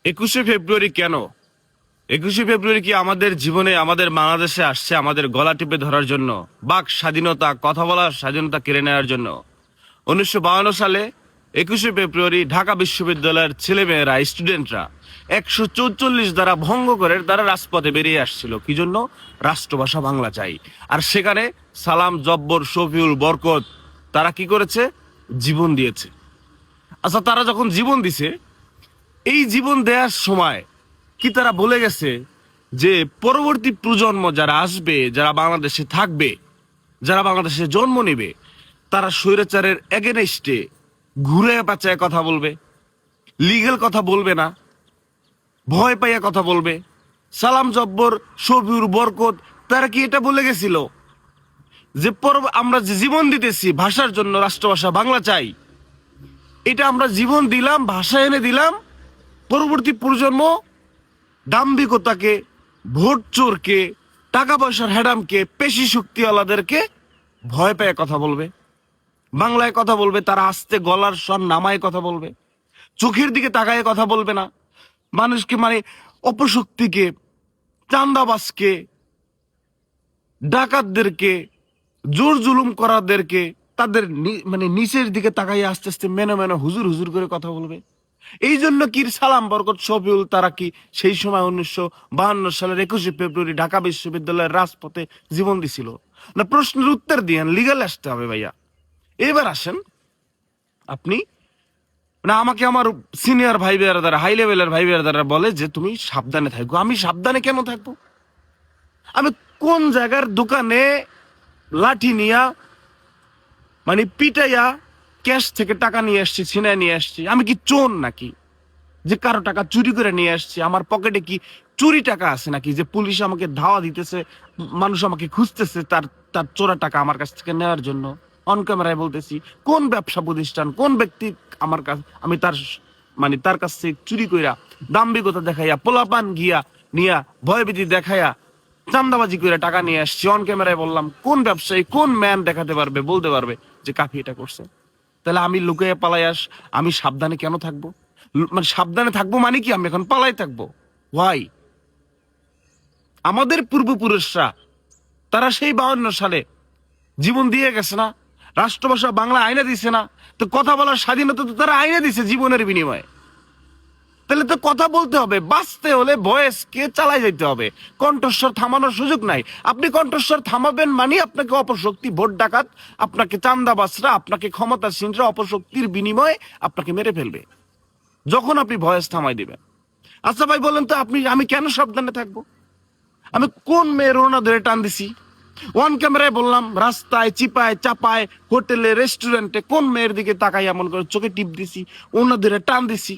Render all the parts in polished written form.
21শে ফেব্রুয়ারি কেন? 21শে ফেব্রুয়ারি কি আমাদের জীবনে, আমাদের বাংলাদেশে আসছে আমাদের গলা টিপে ধরার জন্য, বাক স্বাধীনতা, কথা বলার স্বাধীনতা কেড়ে নেওয়ার জন্য? 1952 সালে 21শে ফেব্রুয়ারি ঢাকা বিশ্ববিদ্যালয়ের ছেলেমেয়েরা, স্টুডেন্টরা 144 ধারা ভঙ্গ করে তারা রাজপথে বেরিয়ে আসছিল কি জন্য? রাষ্ট্রভাষা বাংলা চাই। আর সেখানে সালাম, জব্বর, শফিউল, বরকত তারা কি করেছে? জীবন দিয়েছে। আচ্ছা, তারা যখন জীবন দিছে, এই জীবন দেওয়ার সময় কি তারা বলে গেছে যে পরবর্তী প্রজন্ম যারা আসবে, যারা বাংলাদেশে থাকবে, যারা বাংলাদেশে জন্ম নেবে, তারা স্বৈরাচারের এগেনস্টে ঘুরে পেঁচায় কথা বলবে, লিগেল কথা বলবে না, ভয় পাইয়া কথা বলবে? সালাম, জব্বর, শফিউর, বরকত তারা কি এটা বলে গেছিল যে আমরা যে জীবন দিতেছি ভাষার জন্য, রাষ্ট্রভাষা বাংলা চাই, এটা আমরা জীবন দিলাম, ভাষা এনে দিলাম, পরবর্তী প্রজন্ম দাম্ভিকতাকে, ভোট চোরকে, টাকা পয়সার হ্যাডামকে, পেশি শক্তিওয়ালাদেরকে ভয় পেয়ে কথা বলবে, বাংলায় কথা বলবে, তারা আস্তে গলার স্বর নামায় কথা বলবে, চোখের দিকে তাকায় কথা বলবে না, মানুষকে মানে অপশক্তিকে, চান্দাবাজকে, ডাকাতদেরকে, জোর জুলুম করাদেরকে তাদের মানে নিচের দিকে তাকাইয়ে আস্তে আস্তে মেনে মেনে হুজুর হুজুর করে কথা বলবে। এই জন্য কি সালাম, বরকত, শফিউল তারা কি সেই সময় 1952 সালের 21শে ফেব্রুয়ারি ঢাকা বিশ্ববিদ্যালয়ের রাজপথে জীবন দিছিল না? প্রশ্নের উত্তর দিয়েন, লিগাল আসতে হবে ভাইয়া। এবার আসেন আপনি, না আমাকে আমার সিনিয়র ভাই বেয়ারদারা, হাই লেভেলের ভাই বেয়ারদারা বলে যে তুমি সাবধানে থাকো। আমি সাবধানে কেন থাকবো? আমি কোন জায়গার দোকানে লাঠি নিয়া মানে পিটাইয়া ক্যাশ থেকে টাকা নিয়ে আসছি, ছিনায় নিয়ে আসছি? আমি কি চোর নাকি যে কারো টাকা চুরি করে নিয়ে আসছি? আমার পকেটে কি চুরি টাকা আছে নাকি যে পুলিশ আমাকে ধাওয়া দিতেছে, মানুষ আমাকে খুঁজতেছে তার তার চোরা টাকা আমার কাছ থেকে নেওয়ার জন্য? অন ক্যামেরায় বলতেছি, কোন ব্যবসা প্রতিষ্ঠান, কোন ব্যক্তি আমার কাছে, আমি তার মানে তার কাছ থেকে চুরি কইরা, দাম্ভিকতা দেখাইয়া, পোলাপান গিয়া নিয়া, ভয়ভীতি দেখাইয়া, চান্দাবাজি করে টাকা নিয়ে আসছি? অন ক্যামেরায় বললাম, কোন ব্যবসায়ী, কোন ম্যান দেখাতে পারবে, বলতে পারবে যে কাফি এটা করছে? তাহলে আমি লুকিয়ে পালাই আমি সাবধানে কেন থাকবো? মানে সাবধানে থাকবো মানে কি আমি এখন পালাই থাকবো? ওয়াই? আমাদের পূর্বপুরুষরা তারা সেই 52 সালে জীবন দিয়ে গেছে না? রাষ্ট্রভাষা বাংলা আইনে দিছে না? তো কথা বলার স্বাধীনতা তো তারা আইনে দিছে জীবনের বিনিময়ে। তাহলে তো কথা বলতে হবে, বাঁচতে হলে ভয়েসকে চালাই যেতে হবে, কণ্ঠস্বর থামানোর সুযোগ নাই। আপনি কণ্ঠস্বর থামাবেন মানে আপনাকে অপশক্তি, ভোট ডাকাত, আপনাকে চান্দাবাজরা, আপনাকে ক্ষমতাসীনরা অপশক্তির বিনিময়ে আপনাকে মেরে ফেলবে যখন আপনি ভয়েস থামাই দিবেন। আচ্ছা ভাই বলেন তো, আমি কেন সাবধানে থাকবো? আমি কোন মেয়ের ওনা ধরে টান দিছি? ওয়ান ক্যামেরায় বললাম, রাস্তায়, চিপায়, চাপায়, হোটেলে, রেস্টুরেন্টে কোন মেয়ের দিকে তাকাই এমন করে চোখে টিপ দিছি, ওনা ধরে টান দিছি,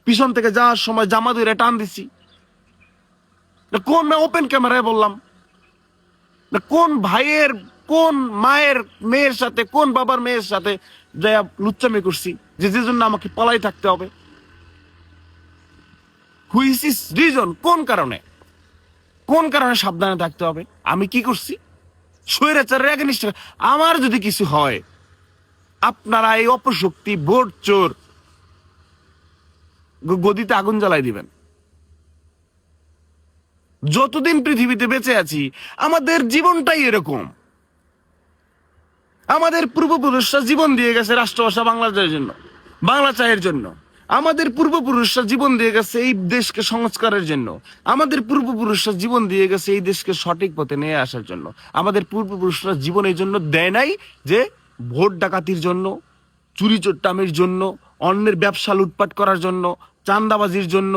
পিছন থেকে যাওয়ার সময় জামা ধরে টান দিছি? কোন ওপেন ক্যামেরায় বললাম? কোন ভাইয়ের, কোন মায়ের মেয়ের সাথে, কোন বাবার মেয়ের সাথে যাইয়া লুচ্চামি করছি যে যে জন্য আমাকে পালাই থাকতে হবে? Which is reason? কোন কারণে, কোন কারণে সাবধানে থাকতে হবে? আমি কি করছি? স্বৈরাচারের এগেনিস্ট আমার যদি কিছু হয়, আপনারা এই অপশক্তি, ভোট চোর গদিতে আগুন জ্বালাই দিবেন। যতদিন পৃথিবীতে বেঁচে আছি আমাদের জীবনটাই এরকম। আমাদের পূর্বপুরুষরা জীবন দিয়ে গেছে রাষ্ট্রভাষা বাংলাদেশের জন্য, বাংলা চায়ের জন্য। আমাদের পূর্বপুরুষরা জীবন দিয়ে গেছে এই দেশকে সংস্কারের জন্য। আমাদের পূর্বপুরুষরা জীবন দিয়ে গেছে এই দেশকে সঠিক পথে নিয়ে আসার জন্য। আমাদের পূর্বপুরুষরা জীবন এই জন্য দেয় নাই যে ভোট ডাকাতির জন্য, চুরি চোট্টামির জন্য, অন্যের ব্যবসা লুটপাট করার জন্য, চাঁদাবাজির জন্য।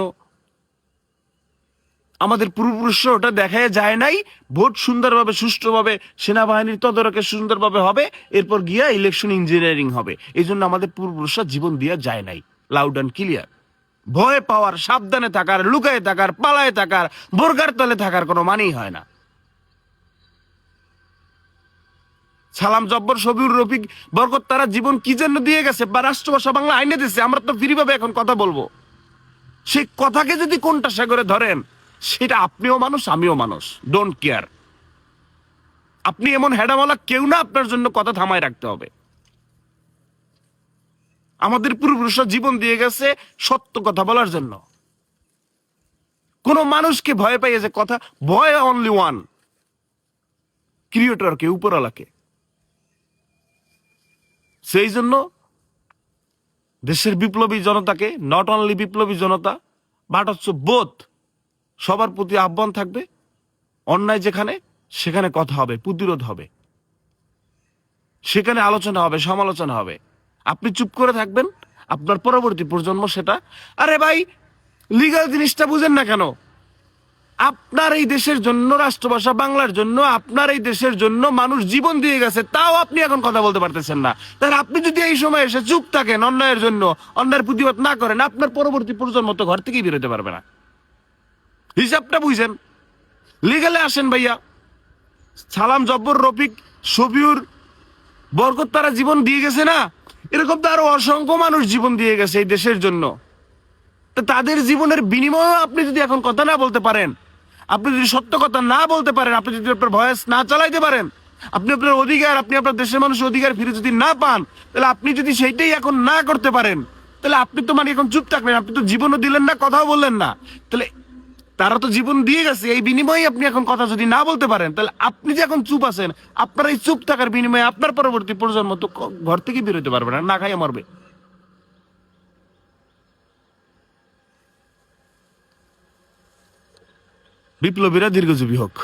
আমাদের পূর্বপুরুষরা ওটা দেখা যায় নাই। ভোট সুন্দরভাবে, সুষ্ঠুভাবে, সেনাবাহিনীর তদারকে সুন্দরভাবে হবে, এরপর গিয়া ইলেকশন ইঞ্জিনিয়ারিং হবে। এই জন্য আমাদের পূর্বপুরুষরা জীবন দিয়া যায় নাই। Loud and clear. ভয় পাওয়ার, সাবধানে থাকার, লুকায় থাকার, পালায় থাকার, বোরকার তলে থাকার কোনো মানেই হয় না। সালাম, জব্বর, শফিউর, রফিক, বরকত তারা জীবন কি জন্য দিয়ে গেছে বা রাষ্ট্রভাষা বাংলা আইনে দিচ্ছে, আমরা তো ফ্রিভাবে এখন কথা বলবো। সেই কথাকে যদি কোনটা সাগরে ধরেন, সেটা আপনিও মানুষ, আমিও মানুষ, ডোন্ট কেয়ার। আপনি এমন হেডামালা কেউ না আপনার জন্য কথা থামায় রাখতে হবে। আমাদের পূর্বপুরুষরা জীবন দিয়ে গেছে সত্য কথা বলার জন্য। কোন মানুষকে ভয় পাইয়ে যে কথা, ভয় অনলি ওয়ান, ক্রিয়েটরকে, উপরওয়ালাকে। সেই জন্য দেশের বিপ্লবী জনতাকে, নট অনলি বিপ্লবী জনতা বাট হচ্ছে বোধ, সবার প্রতি আহ্বান থাকবে, অন্যায় যেখানে সেখানে কথা হবে, প্রতিরোধ হবে, সেখানে আলোচনা হবে, সমালোচনা হবে। আপনি চুপ করে থাকবেন, আপনার পরবর্তী প্রজন্ম সেটা, আরে ভাই লিগ্যাল জিনিসটা বুঝেন না কেন? আপনার এই দেশের জন্য, রাষ্ট্রভাষা বাংলার জন্য, আপনার এই দেশের জন্য মানুষ জীবন দিয়ে গেছে, তাও আপনি এখন কথা বলতে পারতেছেন না। তাহলে আপনি যদি এই সময় এসে চুপ থাকেন, অন্যায়ের জন্য অন্যায়ের প্রতিবাদ না করেন, আপনার পরবর্তী প্রজন্ম তো ঘর থেকেই বেরোতে পারবে না। হিসাবটা বুঝেন, লিগালে আসেন ভাইয়া। সালাম, জব্বর, রফিক, শফিউর, বরকত তারা জীবন দিয়ে গেছে না? এরকম তো আরো অসংখ্য মানুষ জীবন দিয়ে গেছে এই দেশের জন্য। তো তাদের জীবনের বিনিময়ে আপনি যদি এখন কথা না বলতে পারেন, আপনি যদি সত্য কথা না বলতে পারেন, আপনি যদি আপনার ভয়েস না চালাইতে পারেন, আপনি আপনার অধিকার, আপনি আপনার দেশের মানুষের অধিকার ফিরে যদি না পান, তাহলে আপনি যদি সেইটাই এখন না করতে পারেন, তাহলে আপনি তো মানে এখন চুপ থাকবেন, আপনি তো জীবনও দিলেন না, কথাও বললেন না। তাহলে তারা তো জীবন দিয়ে গেছে, এই বিনিময়ে আপনি এখন কথা যদি না বলতে পারেন, তাহলে আপনি যে এখন চুপ আছেন, আপনার এই চুপ থাকার বিনিময়ে আপনার পরবর্তী প্রজন্ম তো ঘর থেকে বেরোতে পারবে না, না খাইয়ে মরবে। বিপ্লবীরা দীর্ঘজীবী হোক।